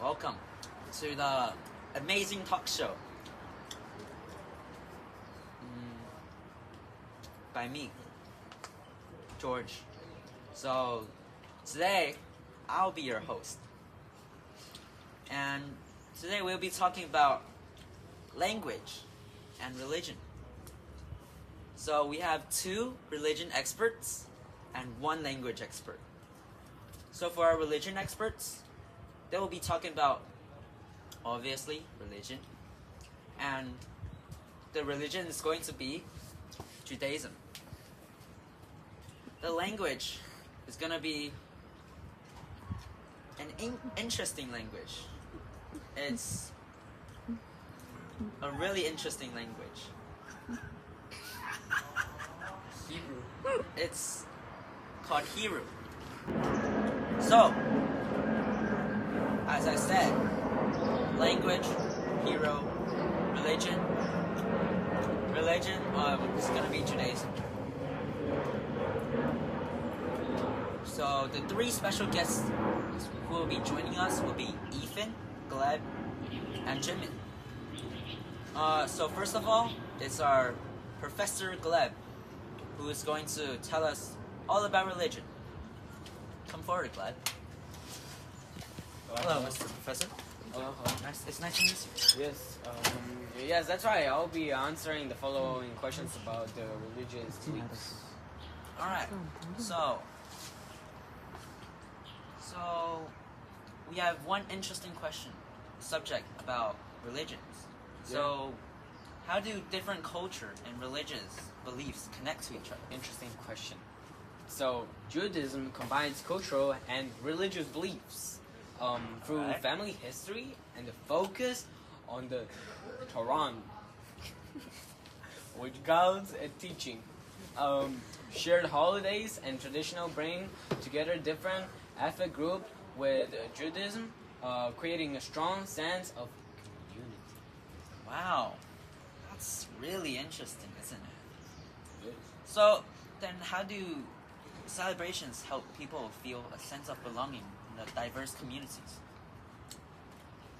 Welcome to the amazing talk show by me, George. So today I'll be your host, and today we'll be talking about language and religion. So we have 2 religion experts and 1 language expert. So for our religion experts, they will be talking about, obviously, religion. And the religion is going to be Judaism. The language is going to be an interesting language. It's a really interesting language. Hebrew. It's called Hebrew. So, as I said, language, hero, religion is going to be Judaism. So the 3 special guests who will be joining us will be Ethan, Gleb, and Jimin. So first of all, it's our Professor Gleb, who is going to tell us all about religion. Come forward, Gleb. Hello, Mr. Professor. Hello. It's nice to meet you. Yes, that's right. I'll be answering the following questions about the religious beliefs. Alright, so we have one interesting subject about religions. So, how do different culture and religious beliefs connect to each other? Interesting question. So, Judaism combines cultural and religious beliefs through family history and the focus on the Quran, which guides a teaching. Shared holidays and traditional bring together different ethnic groups with Judaism, creating a strong sense of community. Wow, that's really interesting, isn't it? Yes. So, then how do celebrations help people feel a sense of belonging in the diverse communities?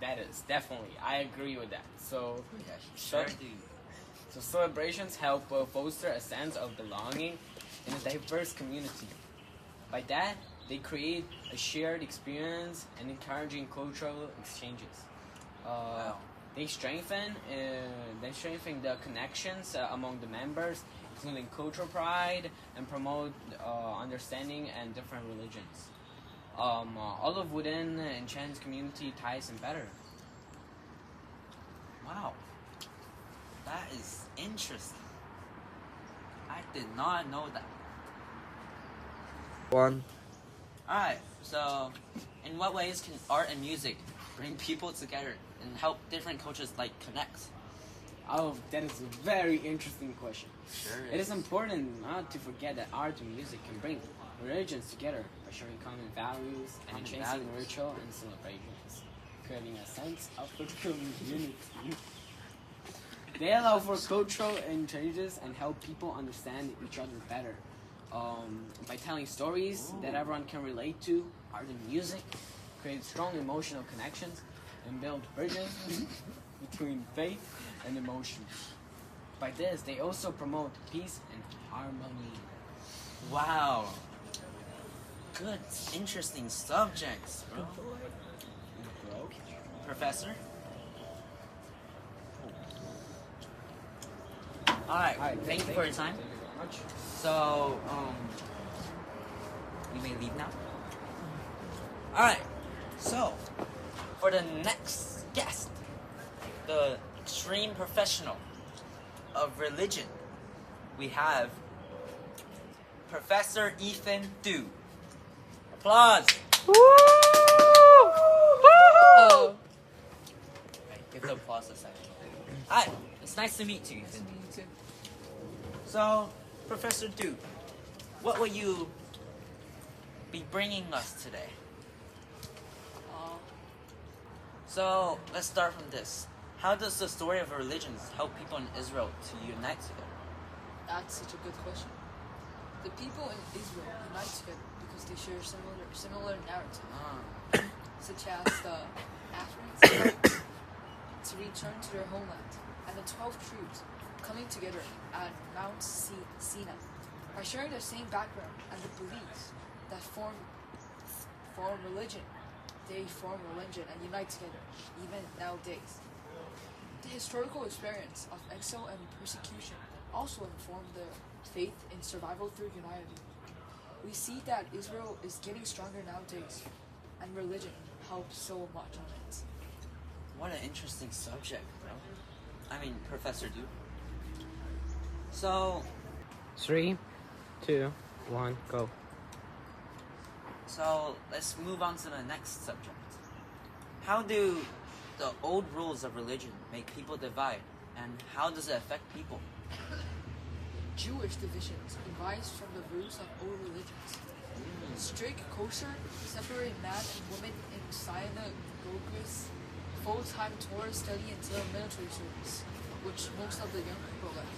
That is definitely, I agree with that. So, Yeah, sure do. So celebrations help foster a sense of belonging in a diverse community. By that, they create a shared experience and encouraging cultural exchanges. Wow. They strengthen the connections among the members, including cultural pride, and promote understanding and different religions. All of within enchants community ties and better. Wow. That is interesting. I did not know that. Alright, so in what ways can art and music bring people together and help different cultures connect? Oh, that is a very interesting question. Sure It is important not to forget that art and music can bring religions together by sharing common values and enhancing ritual and celebrations, creating a sense of community. They allow for cultural exchanges and help people understand each other better. By telling stories that everyone can relate to, art and music create strong emotional connections and build bridges between faith and emotion. By this, they also promote peace and harmony. Wow. Good, interesting subjects, bro. Professor? Alright, thank you for your time. Thank you very much. So, you may leave now. Alright, so, for the next guest, the extreme professional of religion, we have Professor Ethan Du. Applause! Woo! Right, give the applause a second. Hi, it's nice to meet you, Ethan. So, Professor Du, what will you be bringing us today? So, let's start from this. How does the story of religions help people in Israel to unite together? That's such a good question. The people in Israel unite together because they share similar narrative. such as the Athenians, to return to their homeland, and the 12 tribes coming together at Mount Sinai by sharing the same background and the beliefs that form religion. They form religion and unite together, even nowadays. The historical experience of exile and persecution also informed their faith in survival through humanity. We see that Israel is getting stronger nowadays, and religion helps so much on it. What an interesting subject, bro. I mean, Professor Du. So, 3, 2, 1, go. So let's move on to the next subject. How do the old rules of religion make people divide, and how does it affect people? Jewish divisions arise from the roots of old religions. Strict kosher separate man and woman in synagogues, full-time Torah study until military service, which most of the young people like.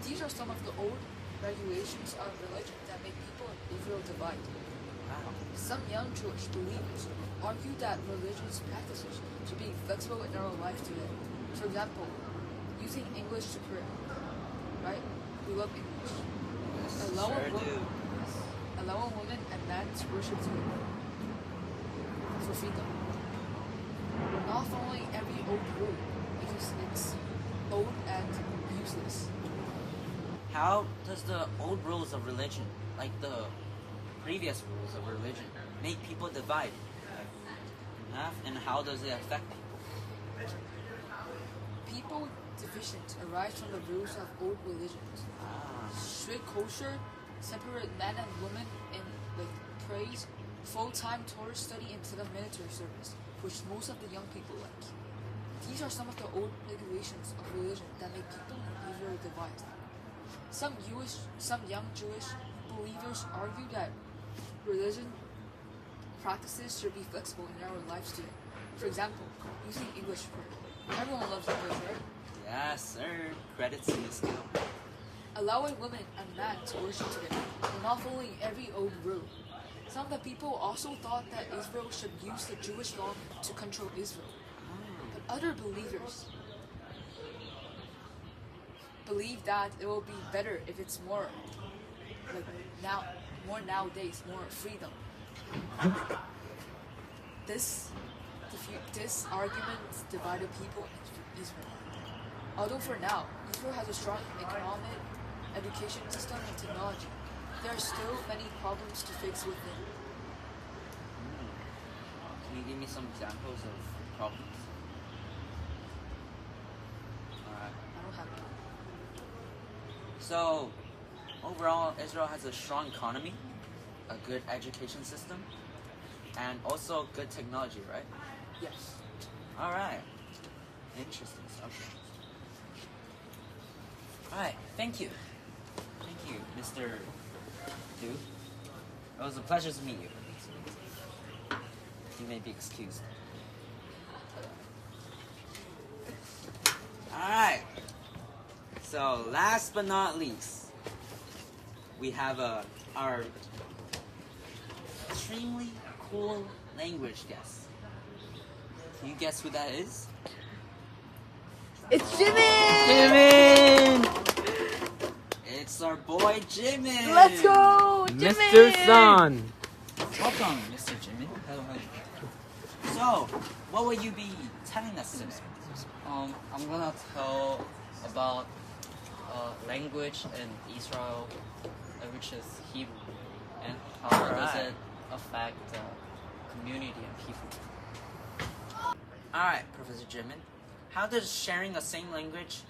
These are some of the old regulations of religion that make people in Israel divide. Wow. Some young Jewish believers argue that religious practices should be flexible in our life today. For example, using English to pray. Right? We love English. Allow a woman and man to worship together for freedom. We're not following every old rule because it's old and useless. How does the old rules of religion, like the previous rules of religion, make people divide? And how does it affect people? People divisions arise from the roots of old religions. Strict kosher separate men and women in praise, full-time Torah study instead of military service, which most of the young people like. These are some of the old regulations of religion that make people in Israel divide. Some young Jewish believers argue that religion practices should be flexible in our lives today. For example, using English prayer. Everyone loves English, right? Yes, sir. Credits to this skill. Allowing women and men to worship together, and not following every old rule. Some of the people also thought that Israel should use the Jewish law to control Israel. But other believers believe that it will be better if it's more nowadays, more freedom. This argument divided people in Israel. Although for now, Israel has a strong economic, education system, and technology, there are still many problems to fix within. Can you give me some examples of problems? Alright. I don't have any. So, overall, Israel has a strong economy, a good education system, and also good technology, right? Yes. Alright. Interesting subject. Alright, thank you. Thank you, Mr. Du. It was a pleasure to meet you. You may be excused. Alright. So, last but not least, we have our extremely cool language guest. Can you guess who that is? It's Jimin! Jimin! It's our boy Jimin! Let's go! Jimin! Mr. Son! Welcome, Mr. Jimin. Hello. So, what will you be telling us today? I'm gonna tell about language in Israel, which is Hebrew, and how does it affect the community and people. Alright, Professor Jimin. How does sharing the same language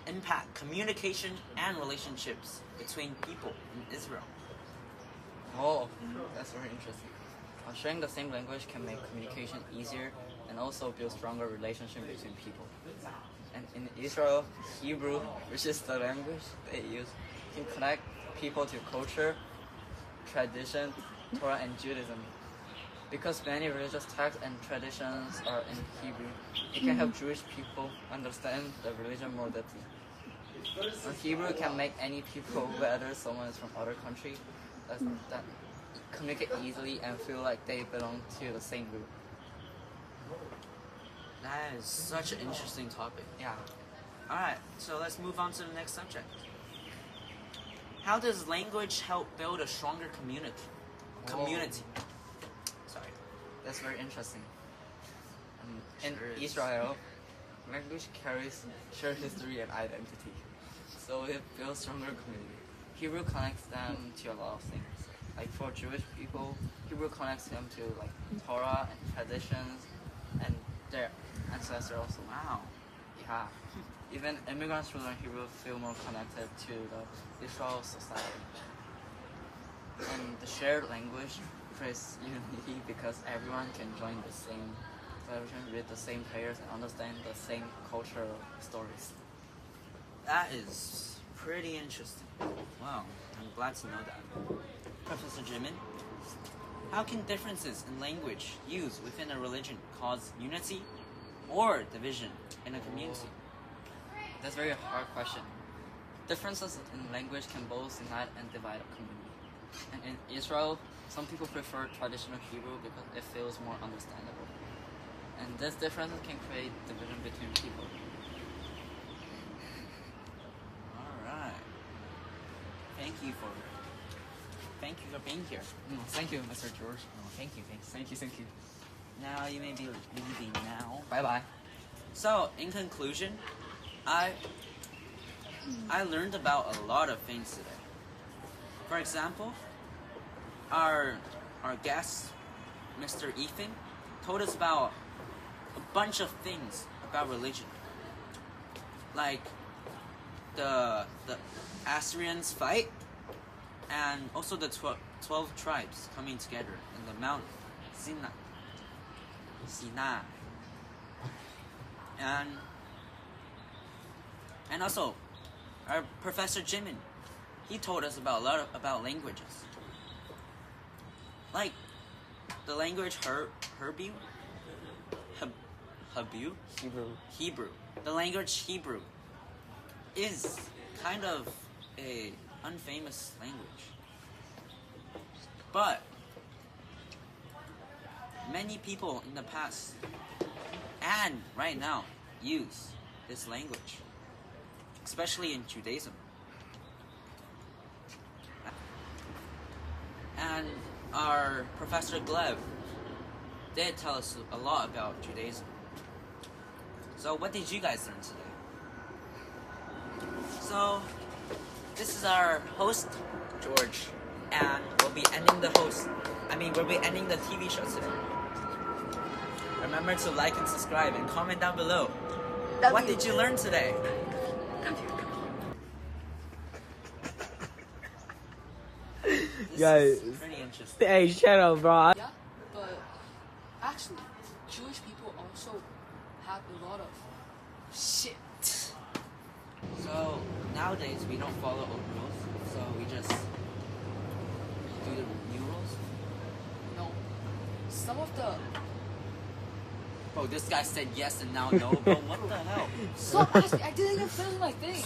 impact communication and relationships between people in Israel? Oh, that's very interesting. Sharing the same language can make communication easier and also build stronger relationship between people. And in Israel, Hebrew, which is the language they use, can connect people to culture, tradition, Torah, and Judaism. Because many religious texts and traditions are in Hebrew, it can help Jewish people understand the religion more deeply. And Hebrew can make any people, whether someone is from other country, communicate easily and feel like they belong to the same group. That is such an interesting topic. Yeah. Alright, so let's move on to the next subject. How does language help build a stronger community? Sorry. That's very interesting. In Sure is. Israel, language carries shared history and identity, so it builds stronger community. Hebrew connects them to a lot of things. Like for Jewish people, Hebrew connects them to like Torah and traditions and their ancestors also. Wow. Yeah. Even immigrants who learn Hebrew feel more connected to the Israel society. And the shared language creates unity because everyone can join the same version, read the same prayers, and understand the same cultural stories. That is pretty interesting. Wow, I'm glad to know that. Professor Jimin, how can differences in language used within a religion cause unity or division in a community? That's a very hard question. Differences in language can both unite and divide a community. And in Israel, some people prefer traditional Hebrew because it feels more understandable. And these differences can create division between people. Alright. Thank you for being here. Thank you, Mr. George. Thank you. Thank you. Now you may be leaving now. Bye-bye. So, in conclusion, I learned about a lot of things today. For example, our guest, Mr. Ethan, told us about a bunch of things about religion, like the Assyrians fight, and also the 12 tribes coming together in the mountain Sinai. And also, our Professor Jimin, he told us about a lot about languages. Like the language Hebrew. The language Hebrew is kind of a unfamous language. But many people in the past and right now use this language, especially in Judaism. And our Professor Gleb did tell us a lot about Judaism. So what did you guys learn today? So this is our host, George, and we'll be ending the TV show today. Remember to like and subscribe and comment down below. What did you learn today? This Guys. is pretty interesting. Hey, shut up, bro. Yeah, but actually, Jewish people also have a lot of shit. So nowadays we don't follow old rules, so we just do the new rules. No, some of the Bro, this guy said yes and now no, bro. What the hell? stop asking. I didn't even finish my thing.